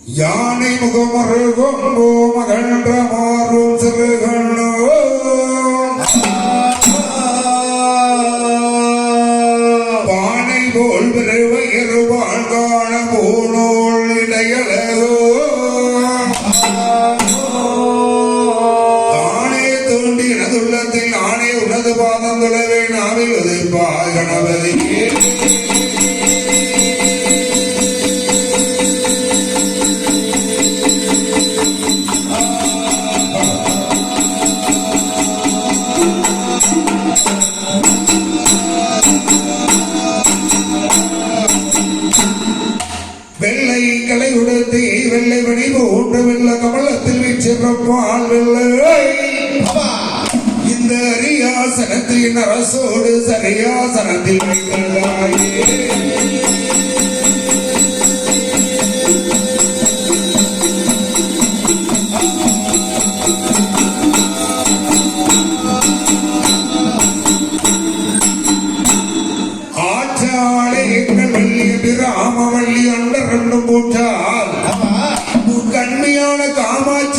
யானை முகமறு கொம்போ மகன்ற மாறும் சிறுகண்ணோ பானை போல் பெருவயிறு வாழ்கான பூணோள் இடையலோ தானே தோண்டி எனதுள்ளத்தில் ஆணை உனது பாதம் தொலைவே நாவில் உதைப்பாய் கணபதியே வெள்ளை களை உடுத்தி வெள்ளை மணி போன்ற வெள்ள கமலத்தில் வீச்சிருப்பால் வெள்ளை இந்த அரியாசனத்தின் அரசோடு சரியாசனத்தில் வைத்தாயே ராமவள்ளி அண்டர் ரெண்டும் போட்டால் கண்மையான காமாட்சி